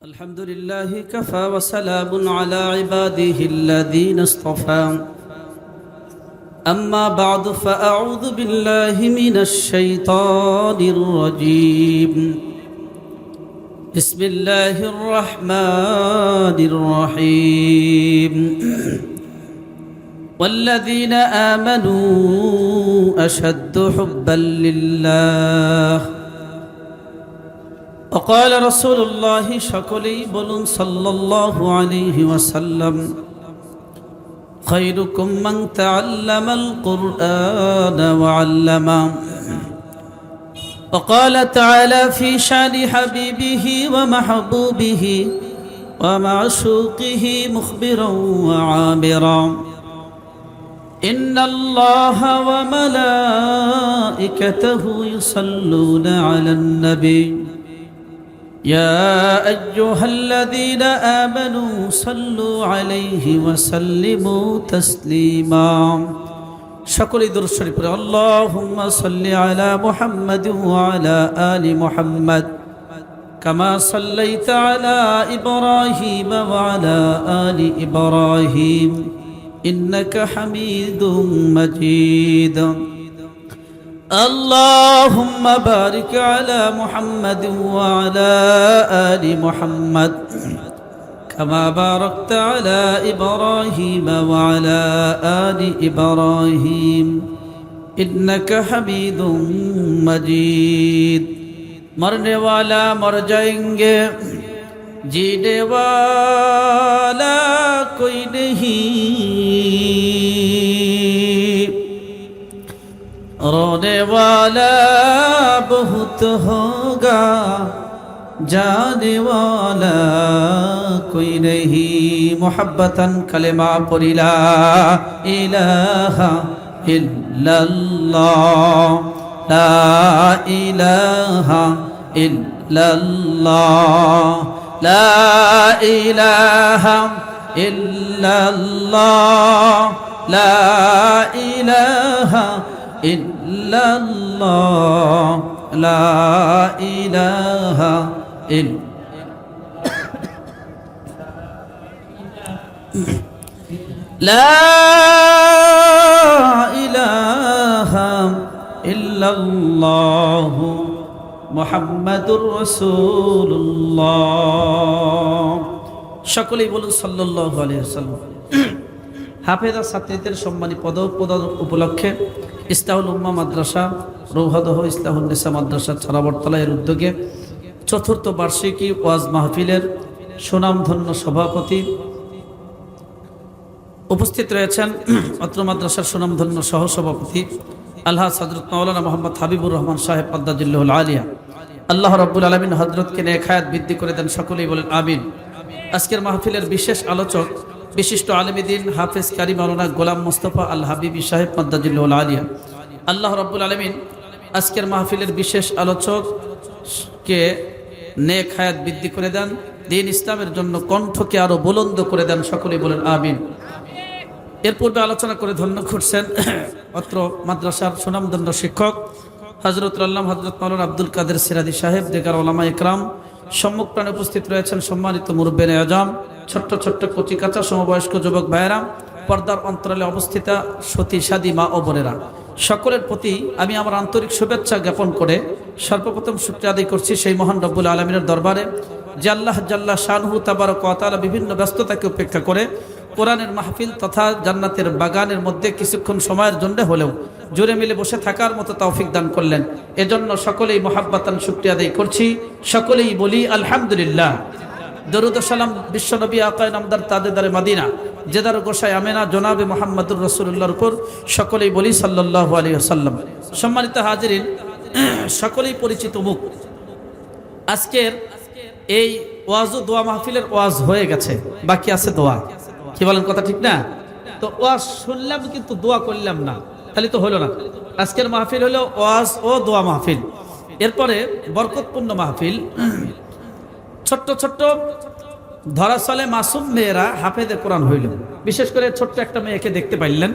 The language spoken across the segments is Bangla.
الحمد لله كفى وسلام على عباده الذين اصطفى أما بعد فأعوذ بالله من الشيطان الرجيم بسم الله الرحمن الرحيم والذين آمنوا أشد حبا لله وقال رسول الله شكلي بلن صلى الله عليه وسلم خيركم من تعلم القرآن وعلمه وقال تعالى في شان حبيبه ومحبوبه ومعشوقه مخبرا وعابرا إن الله وملائكته يصلون على النبي يا أيها الذين آمنوا صلوا عليه وسلموا تسليما شكرا درود شريف اللهم صل على محمد وعلى آل محمد كما صليت على إبراهيم وعلى آل إبراهيم إنك حميد مجيد اللهم بارك على محمد وعلى آل محمد كما باركت على إبراهيم وعلى آل إبراهيم إنك حميد مجيد मरने वाला मर जाएंगे जीने वाला कोई नहीं रोने वाला बहुत होगा जाने वाला कोई नहीं मोहब्बतन कलेमा पढ़ी ला इलाहा इल्लल्लाह ला इलाहा इल्लल्लाह ला इलाहा इल्लल्लाह ला इलाहा إلا الله لا إله إلا لا إله إلا الله محمد رسول الله সকলেই বলুন সাল্লাল্লাহু আলাইহি ওয়াসাল্লাম হাফেজা ছাত্রীদের সম্মানী পদক উপলক্ষে ইসলাহুল উম্মাহ মাদ্রাসা রৌহাদহ ইসলাহুল নিসা মাদ্রাসা ছাড়াবরতলা এর উদ্যোগে চতুর্থ বার্ষিকী ওয়াজ মাহফিলের সুনামধন্য সভাপতি উপস্থিত রয়েছেন অত্র মাদ্রাসার সুনামধন্য সহসভাপতি আলহাজ হযরত মাওলানা মোহাম্মদ হাবিবুর রহমান সাহেব আদ্দাজিল্লাহুল আলিয়া আল্লাহ রাব্বুল আলামিন হযরতকে নেক হায়াত বৃদ্ধি করে দেন সকলেই বলেন আমিন। আজকের মাহফিলের বিশেষ আলোচক বিশিষ্ট আলেম দ্বীন হাফেজ কারি মাওলানা গোলাম মোস্তফা আল হাবিবি সাহেব মাদ্দাজিল্লাহুল আলিয়া আল্লাহ রাব্বুল আলামিন আজকের মাহফিলের বিশেষ আলোচককে নেক হায়াত বৃদ্ধি করে দেন, দ্বীন ইসলামের জন্য কণ্ঠকে আরো বুলন্দ করে দেন, সকলেই বলেন আমিন। এর পূর্বে আলোচনা করে ধন্য করছেন অত্র মাদ্রাসার সুনামধন্য শিক্ষক হযরত আল্লামা হযরত মাওলানা আব্দুল কাদের সিরাজি সাহেব, দেগার ওলামা ইকরাম, সম্মুখপ্রাণে উপস্থিত রয়েছেন সম্মানিত মুরব্বিয়ানে আজম, ছোট্ট ছোট্ট কচি কাঁচা সমবয়স্ক যুবক ভাইয়েরা, পর্দার অন্তরালে অবস্থিত সতী সাদী মা ও বোনেরা, সকলের প্রতি আমি আমার আন্তরিক শুভেচ্ছা জ্ঞাপন করে সর্বপ্রথম শুকরিয়া আদায় করছি সেই মহান রব্বুল আলামিনের দরবারে যে আল্লাহ জাল্লা শানহু তাবারক ওয়া তাআলা বিভিন্ন ব্যস্ততাকে উপেক্ষা করে কোরআনের মাহফিল তথা জান্নাতের বাগানের মধ্যে কিছুক্ষণ সময়ের জন্য হলেও জুড়ে মিলে বসে থাকার মতো তৌফিক দান করলেন। এজন্য সকলেই মুহাব্বাতান শুকরিয়া আদায় করছি, সকলেই বলি আলহামদুলিল্লাহ। দরুদ ও সালাম বিশ্বনবী আকায়ে নামদার তাজেদারে মদিনা জেদার গোসাই আমেনা জনাবে মুহাম্মদুর রাসূলুল্লাহর উপর সকলেই বলি সাল্লাল্লাহু আলাইহি ওয়াসাল্লাম। সম্মানিত হাজিরিন, সকলেই পরিচিত মুখ। আজকের এই ওয়াজ ও দোয়া মাহফিলের ওয়াজ হয়ে গেছে, বাকি আছে দোয়া। কি বলেন, কথা ঠিক না? তো ওয়াজ শুনলাম কিন্তু দোয়া করলাম না, তাহলে তো হলো না। আজকের মাহফিল হলো ওয়াজ ও দোয়া মাহফিল, এরপরে বরকতপূর্ণ মাহফিল। ছোট্ট ছোট্ট ধরা চলে মাসুম মেয়েরা হাফেজে কোরআন হইল। বিশেষ করে ছোট্ট একটা মেয়েকে দেখতে পাইলেন,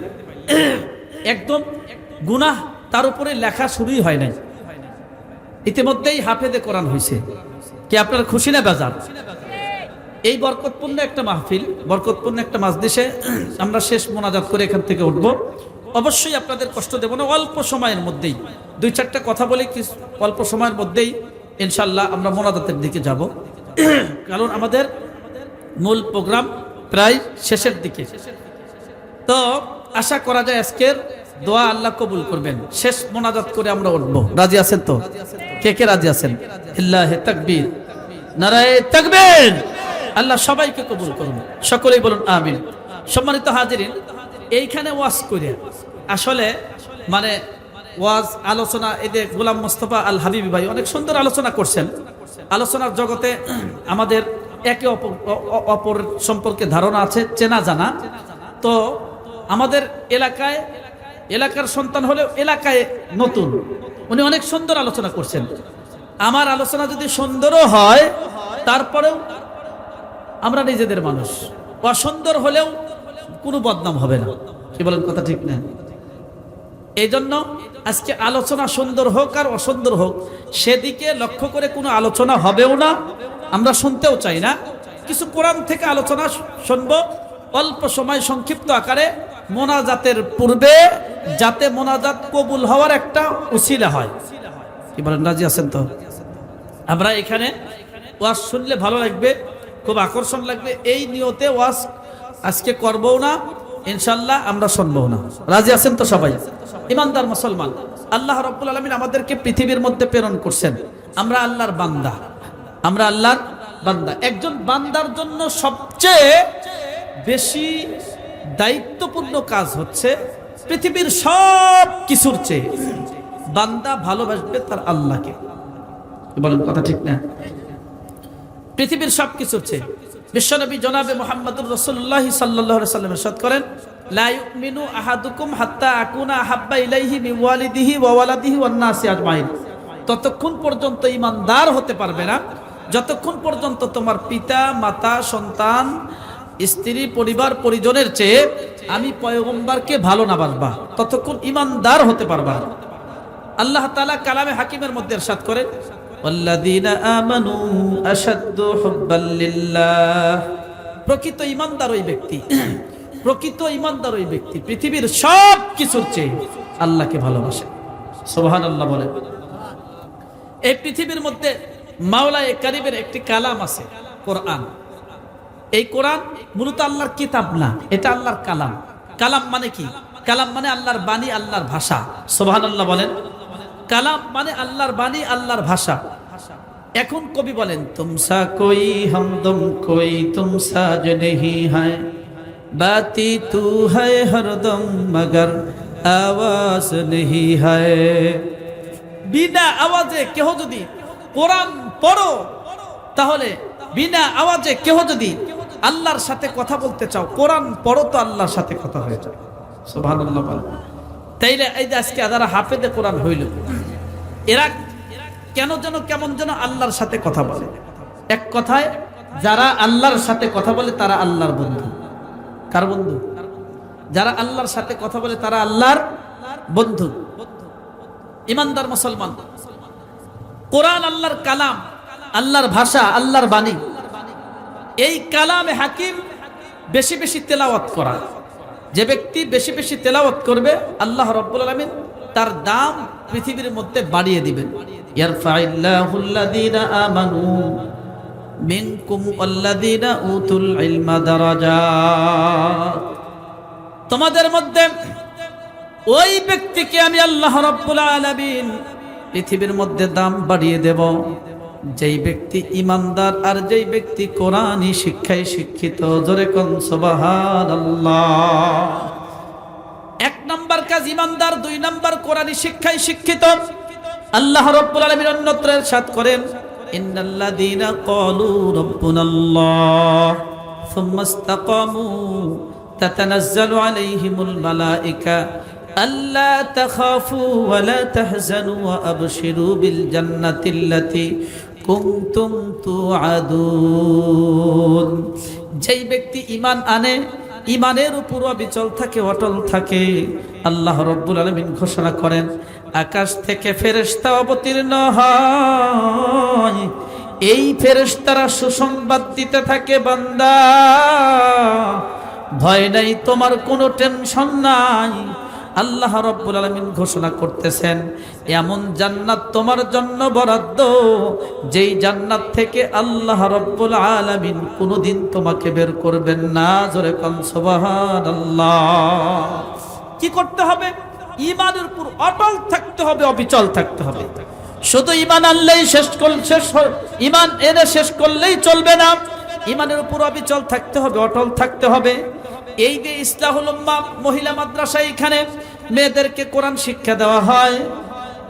একদম গুনাহ তার উপরে লেখা শুরুই হয় নাই, ইতিমধ্যেই হাফেজে কোরআন হয়েছে। কি আপনার খুশি না বেজার? এই বরকতপূর্ণ একটা মাহফিল, বরকতপূর্ণ একটা মাজলিসে আমরা শেষ মোনাজাত করে এখান থেকে উঠব। অবশ্যই আপনাদের কষ্ট দেব না, অল্প সময়ের মধ্যেই 2-4টা কথা বলে অল্প সময়ের মধ্যেই ইনশাল্লাহ আমরা মোনাজাতের দিকে যাব, কারণ আমাদের মূল প্রোগ্রাম প্রায় শেষের দিকে। তো আশা করা যায় আজকের দোয়া আল্লাহ কবুল করবেন। শেষ মোনাজাত করে আমরা উঠব। রাজি আছেন তো? কে কে রাজি আছেন? ইল্লাহে তাকবীর, নারায়ে তাকবীর। আল্লাহ সবাইকে কবুল করুন, সকলেই বলুন আমিন। সম্মানিত হাজিরিন, এইখানে ওয়াজ করে আসলে মানে ওয়াজ আলোচনা, এই যে গোলাম মোস্তফা আল হাবিবি ভাই অনেক সুন্দর আলোচনা করছেন। আলোচনার জগতে আমাদের একে অপর সম্পর্কে ধারণা আছে, চেনা জানা। তো আমাদের এলাকার সন্তান হলেও এলাকায় নতুন, উনি অনেক সুন্দর আলোচনা করছেন। আমার আলোচনা যদি সুন্দরও হয়, তারপরেও আমরা নিজেদের মানুষ, অসুন্দর হলেও কোনো বদনাম হবে না। কি বলেন, কথা ঠিক না? এই জন্য আজকে আলোচনা সুন্দর হোক আর অসুন্দর হোক, সেদিকে লক্ষ্য করে কোনো আলোচনা হবেও না, আমরা শুনতেও চাই না। কিছু কোরআন থেকে আলোচনা শুনবো অল্প সময়, সংক্ষিপ্ত আকারে, মোনাজাতের পূর্বে, যাতে মোনাজাত কবুল হওয়ার একটা উসিলা হয়। কি বলেন, রাজি আছেন তো? আমরা এখানে ওয়াজ শুনলে ভালো লাগবে, খুব আকর্ষণ লাগবে, এই নিয়তে ওয়াজ আজকে করবো না, ইনশাল্লাহ আমরা শুনবো না। রাজি আছেন তো সবাই? ইমানদার মুসলমান, আল্লাহ রাব্বুল আলামিন আমাদেরকে পৃথিবীর মধ্যে প্রেরণ করছেন। আমরা আল্লাহর বান্দা, আমরা আল্লাহর বান্দা। একজন বান্দার জন্য সবচেয়ে বেশি দায়িত্বপূর্ণ কাজ হচ্ছে পৃথিবীর সব কিছুর চেয়ে বান্দা ভালোবাসবে তার আল্লাহকে। বলেন, কথা ঠিক না? পৃথিবীর সব কিছুর চেয়ে বিশ্বনবী জনাবে মুহাম্মদুর রাসূলুল্লাহ সাল্লাল্লাহু আলাইহি ওয়াসাল্লাম ইরশাদ করেন, লা ইউমিনু আহাদুকুম হাত্তা আকুনা আহাব্বা ইলাইহি মিন ওয়ালিদিহি ওয়া ওয়ালাদিহি ওয়ান নাসি আজমাইন। ততক্ষণ পর্যন্ত ঈমানদার হতে পারবে না যতক্ষণ পর্যন্ত তোমার পিতা, মাতা, সন্তান, স্ত্রী, পরিবার, পরিজনের চেয়ে আমি পয়গম্বরকে ভালো না বাসবা, ততক্ষণ ঈমানদার হতে পারবা না। আল্লাহ তাআলা কালামে হাকিমের মধ্যে ইরশাদ করেন, ওয়াল্লাযীনা আমানু আশাদ্দু হুব্বাল লিল্লাহ। প্রকৃত ঈমানদার ওই ব্যক্তি, প্রকৃত ঈমানদার ওই ব্যক্তি পৃথিবীর সব কিছুর চেয়ে আল্লাহকে ভালোবাসে। সুবহানাল্লাহ বলেন। এই পৃথিবীর মধ্যে মাওলায়ে কারীমের একটি কালাম আছে, কোরআন। এই কোরআন মূলত আল্লাহর কিতাব না, এটা আল্লাহর কালাম। কালাম মানে কি? কালাম মানে আল্লাহর বাণী, আল্লাহর ভাষা। সুবহানাল্লাহ বলেন। কালাম মানে আল্লাহর বাণী, আল্লাহর ভাষা। এখন কবি বলেন, তুমসা কোই হামদম কোই তুমসা जो नहीं है बाती तू है हरदम मगर आवाज नहीं है। বিনা আওয়াজে কেহ যদি কোরআন পড়ো, তাহলে বিনা আওয়াজে কেহ যদি আল্লাহর সাথে কথা বলতে চাও, কোরআন পড়ো তো আল্লাহর সাথে কথা হয়ে যায়। সুবহানাল্লাহ বলেন। তাইলে এই যে আজকে যারা হাফেজে কোরআন হইল, এরা কেন যেন কেমন যেন আল্লাহর সাথে কথা বলে। এক কথায় যারা আল্লাহর সাথে কথা বলে তারা আল্লাহর বন্ধু। কার বন্ধু? যারা আল্লাহর সাথে কথা বলে তারা আল্লাহর বন্ধু। ইমানদার মুসলমান, কোরআন আল্লাহর কালাম, আল্লাহর ভাষা, আল্লাহর বাণী। এই কালামে হাকিম বেশি বেশি তেলাওয়াত করা। যে ব্যক্তি বেশি বেশি তেলাওয়াত করবে, আল্লাহ রাব্বুল আলামিন তার দাম পৃথিবীর মধ্যে বাড়িয়ে দিবেন। ইয়ারফাইল্লাহুল্লাযীনা আমানু মিনকুম ওয়াল্লাযীনা উতুল ইলমা দারাজাত। তোমাদের মধ্যে ওই ব্যক্তিকে আমি আল্লাহ রাব্বুল আলামিন পৃথিবীর মধ্যে দাম বাড়িয়ে দেব, যেই ব্যক্তি ইমানদার আর যেই ব্যক্তি কোরআনী শিক্ষায় শিক্ষিত। জোরে কোন সুবহানাল্লাহ। এক নাম্বার কাজ ইমানদার, 2 নাম্বার কোরআনী শিক্ষায় শিক্ষিত। আল্লাহ রাব্বুল আলামিন অন্যত্র ইরশাদ করেন, ইন্নাল্লাযীনা ক্বালু রাব্বুনাল্লাহ সুম্মা ইসতাকামু তাতানাজ্জালু আলাইহিমুল মালায়েকা আল্লা তাখাফু ওয়া লা তাহজানু ওয়া আবশিরু বিল জান্নাতিল্লাতী কুনতুম তুআদুন। যেই ব্যক্তি ঈমান আনে, ঈমানের উপর অবিচল থাকে, অটল থাকে, আল্লাহ রাব্বুল আলামিন ঘোষণা করেন, আকাশ থেকে ফেরেশতা অবতীর্ণ হয়, এই ফেরেশতারা সুসংবাদ দিতে থাকে, বান্দা ভয় নাই, তোমার কোনো টেনশন নাই। আল্লাহ রাব্বুল আলামিন ঘোষণা করতেছেন এমন জান্নাত তোমার জন্য বরাদ্দ, যেই জান্নাত থেকে আল্লাহ রাব্বুল আলামিন কোনোদিন তোমাকে বের করবেন না। জোরে কোন সুবহানাল্লাহ। কি করতে হবে? ঈমানের উপর অটল থাকতে হবে, অবিচল থাকতে হবে। শুধু ঈমান আনলেই ঈমান এনে শেষ করলেই চলবে না, ঈমানের উপর অবিচল থাকতে হবে, অটল থাকতে হবে। এই যে ইসলাহুল উম্মাহ মহিলা মাদ্রাসা, এখানে মেয়েদেরকে কোরআন শিক্ষা দেওয়া হয়।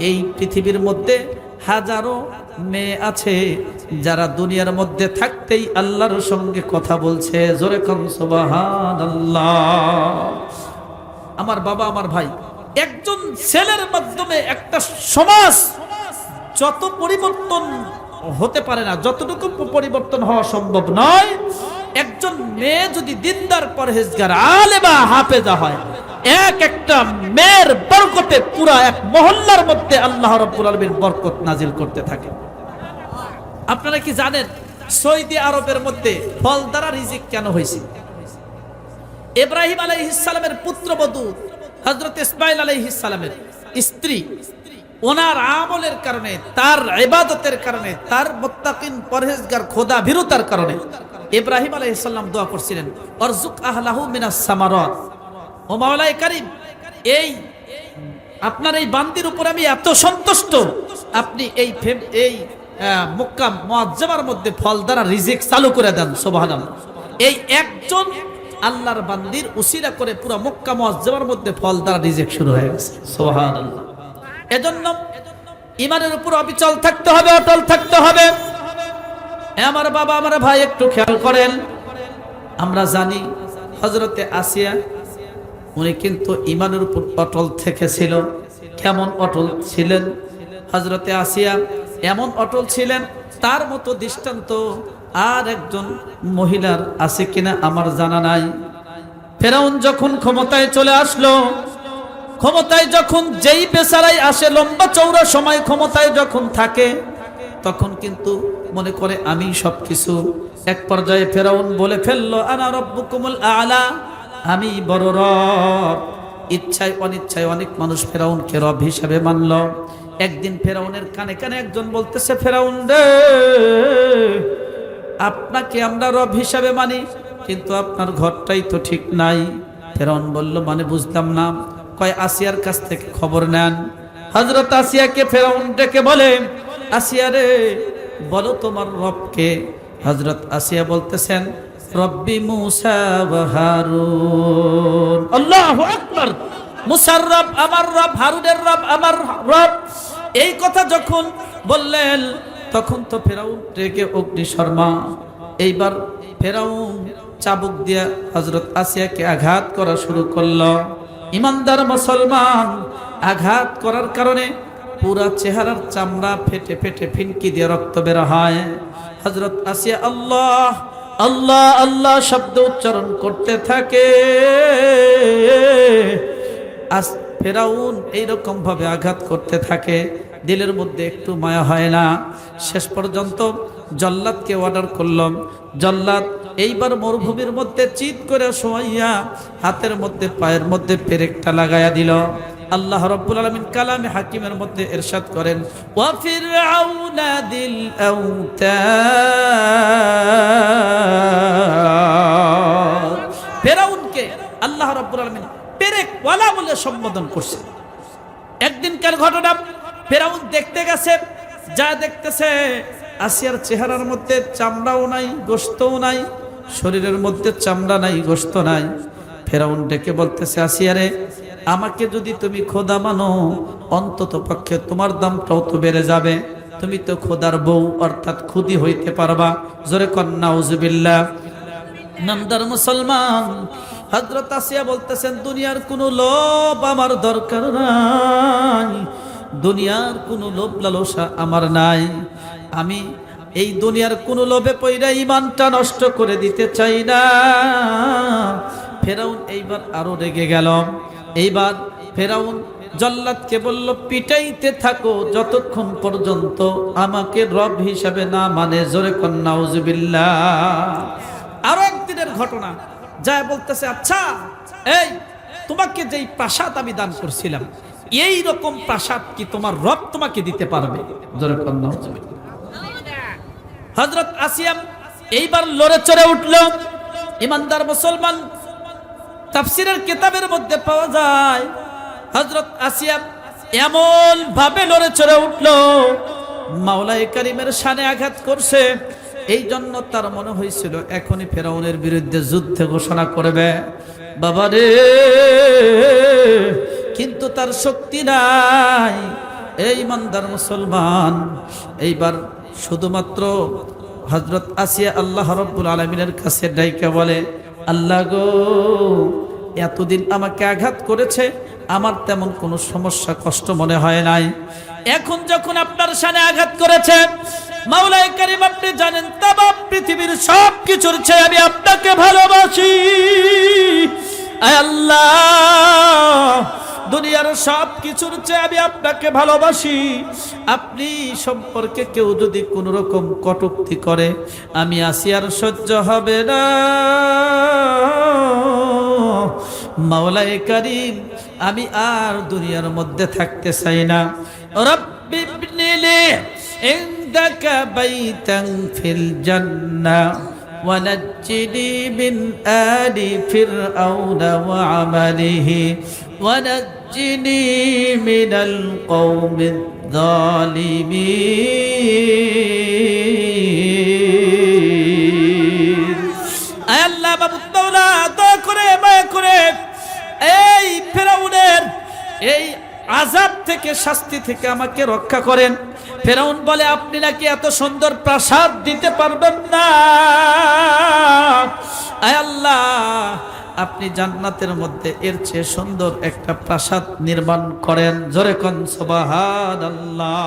এই পৃথিবীর মধ্যে হাজারো মেয়ে আছে যারা দুনিয়ার মধ্যে থাকতেই আল্লাহর সঙ্গে কথা বলছে। জোরে কোন সুবহানাল্লাহ। আমার বাবা, আমার ভাই, একজন ছেলের মাধ্যমে একটা সমাজ যত পরিবর্তন হতে পারে না, যতটুকু পরিবর্তন হওয়া সম্ভব নয়, একজন মেয়ে যদি দিনদার পরহেজগার আলেমা হাফেজা হয়, একটা মেয়ের বরকতে পুরা এক মহল্লার মধ্যে আল্লাহ রাব্বুল আলামিন বরকত নাজিল করতে থাকে। আপনারা কি জানেন সৌদি আরবের মধ্যে ফল দ্বারা রিজিক কেন হয়েছে? ইব্রাহিম আলাইহিস সালামের পুত্রবধূ হযরত ইসমাঈল আলাইহিস সালামের স্ত্রী, ওনার আমলের কারণে, তার ইবাদতের কারণে, তার মুত্তাকিন পরহেজগার খোদা ভীরুতার কারণে ইব্রাহিম আলাইহিস সালাম দোয়া করছিলেন, আরজুক আহলাহু মিনাস সামারাত। ও মাওলাই কারীম, এই আপনার এই বান্দির উপর আমি এত সন্তুষ্ট, আপনি এই মক্কা মুআজ্জামার মধ্যে ফল দ্বারা রিজিক চালু করে দেন। সুবহানাল্লাহ। এই একজন আল্লাহর বান্দির উসিলা করে পুরো মক্কা মুআজ্জামার মধ্যে ফল দ্বারা রিজিক শুরু হয়ে গেছে। সুবহানাল্লাহ। এজন্য ঈমানের উপর অবিচল থাকতে হবে, অটল থাকতে হবে। আমার বাবা, আমার ভাই, একটু খেয়াল করেন। আমরা জানি হযরতে আসিয়া উনি কিন্তু ঈমানের উপর অটল থেকেছিল। কেমন অটল ছিলেন হযরতে আসিয়া? এমন অটল ছিলেন, তার মতো দৃষ্টান্ত আর একজন মহিলার আছে কিনা আমার জানা নাই। ফেরাউন যখন ক্ষমতায় চলে আসলো, ক্ষমতায় যখন যেই বেচারাই আসে, লম্বা চৌড়া সময় ক্ষমতায় যখন থাকে, তখন কিন্তু মনে করে আমি সবকিছু। এক পর্যায়ে ফেরাউন বলে ফেললো, আনা রব্বুকুমুল আলা, আমি বড় রব। ইচ্ছায় অনিচ্ছায় অনেক মানুষ ফেরাউনকে রব হিসাবে মানল। একদিন ফেরাউনের কানে কানে একজন বলতেছে, ফেরাউন রে, আপনাকে আমরা রব হিসাবে মানি, কিন্তু আপনার ঘরটাই তো ঠিক নাই। ফেরাউন বলল, মানে বুঝলাম না। কয়, আসিয়ার কাছ থেকে খবর নেন। হযরত আসিয়াকে ফেরাউন ডেকে বলে, আসিয়া রে, বলো তোমার রবকে। হযরত আসিয়া বলতেছেন, রব্বি মুসা ওয়া হারুন। আল্লাহু আকবার। মুসার রব আমার রব, হারুনের রব আমার রব। এই কথা যখন বললেন, তখন তো ফেরাউন রেগে অগ্নিশর্মা। এইবার ফেরাউন চাবুক দিয়া হযরত আসিয়াকে আঘাত করা শুরু করলো। ইমানদার মুসলমান, আঘাত করার কারণে পুরা চেহারার চামড়া ফেটে ফেটে ফিনকি দিয়ে রক্ত বের হয়। হযরত আসিয়া আল্লাহ আল্লাহ আল্লাহ শব্দ উচ্চারণ করতে থাকে। ফেরাউন এইরকম ভাবে আঘাত করতে থাকে, দিলের মধ্যে একটু মায়া হয় না। শেষ পর্যন্ত জল্লাদকে অর্ডার করলাম। জল্লাদ এইবার মরুভূমির মধ্যে চিৎ করে শোয়াইয়া হাতের মধ্যে পায়ের মধ্যে পেরেকটা লাগাইয়া দিল। আল্লাহ রাব্বুল আলামিন কালামে হাকিমের মধ্যে ইরশাদ করেন, ওয়া ফিরআউনা দিল আউতাদ। ফেরাউনকে আল্লাহ রাব্বুল আলামিন পেরেকওয়ালা বলে সম্বোধন করছে। একদিনকার ঘটনা, ফেরাউন দেখতে গেছে, যা দেখতেছে আসিয়ার চেহারার মধ্যে চামড়াও নাই, গোশতও নাই, শরীরের মধ্যে চামড়া নাই, গোশত নাই। ফেরাউন ডেকে বলতেছে, আসিয়া রে, আমাকে যদি তুমি খোদা মানো, অন্তত পক্ষে তোমার দামটাও তো বেড়ে যাবে। তুমি তো খোদার বউ, অর্থাৎ খুদি হইতে পারবা। জোরে কন্যা নাউজুবিল্লাহ। নামদার মুসলমান, হযরত আসিয়া বলতেছেন, দুনিয়ার কোনো লোভ আমার দরকার নাই, দুনিয়ার কোনো লোভ লালসা আমার নাই। আমি এই দুনিয়ার কোনো লোভে পইরা ঈমানটা নষ্ট করে দিতে চাই না। ফেরাউন এইবার আরো রেগে গেল। এইবার ফেরাউন জল্লাদকে বলল, পিটাইতে থাকো যতক্ষণ পর্যন্ত আমাকে রব হিসাবে না মানে। জোরে কোন নাউজুবিল্লাহ। আরো একদিনের ঘটনা, যায় বলতেছে, আচ্ছা এই তোমাকে যেই প্রাসাদ আমি দান করছিলাম, এই রকম প্রাসাদ কি তোমার রব তোমাকে দিতে পারবে? জোরে কোন নাউজুবিল্লাহ। হযরত আসিয়া এইবার লড়ে চড়ে উঠল। ইমানদার মুসলমান, তাফসীরের কিতাবের মধ্যে পাওয়া যায় হযরত আসিয়া এমন ভাবে লড়ে চড়ে উঠল, মাওলাই কারীমের শানে আঘাত করছে। এই জন্য তার মনে হয়েছিল এখনই ফেরাউনের বিরুদ্ধে যুদ্ধ ঘোষণা করবে। বাবারে, কিন্তু তার শক্তি নাই। এই ইমানদার মুসলমান, এইবার শুধুমাত্র হযরত আসিয়া আল্লাহ রাব্বুল আলামিনের কাছে ডাইকা বলে, আল্লাহ গো, এতদিন আমাকে আঘাত করেছে, আমার তেমন কোনো সমস্যা কষ্ট মনে হয় নাই। এখন যখন আপনার শানে আঘাত করেছে, মাওলাই কারীম আপনি জানেন তামাম পৃথিবীর সব কিছুর চেয়ে আমি আপনাকে ভালোবাসি। আয় আল্লাহ, দুনিয়ার সব কিছুর চেয়ে আমি আপনাকে ভালোবাসি। আপনি সম্পর্কে কেউ যদি কোন রকম কটূক্তি করে, আমি আসিয়ার সহ্য হবে না। মাওলাই কারীম, আমি আর দুনিয়ার মধ্যে থাকতে চাই না। রব্বি ইবনিলি ইনদাকা বাইতান ফিল জান্নাহ ونجني من آل فرعون وعمله ونجني من القوم الظالمين। আয় আল্লাহ, মাবুদ মাওলা, দয়া করে মায়া করে এই ফেরাউনের এই আযাব থেকে, শাস্তি থেকে আমাকে রক্ষা করেন। ফেরাউন বলে, আপনি নাকি এত সুন্দর প্রাসাদ দিতে পারবেন না। আয় আল্লাহ, আপনি জান্নাতের মধ্যে এর চেয়ে সুন্দর একটা প্রাসাদ নির্মাণ করেন। জোরে কোন সুবহানাল্লাহ।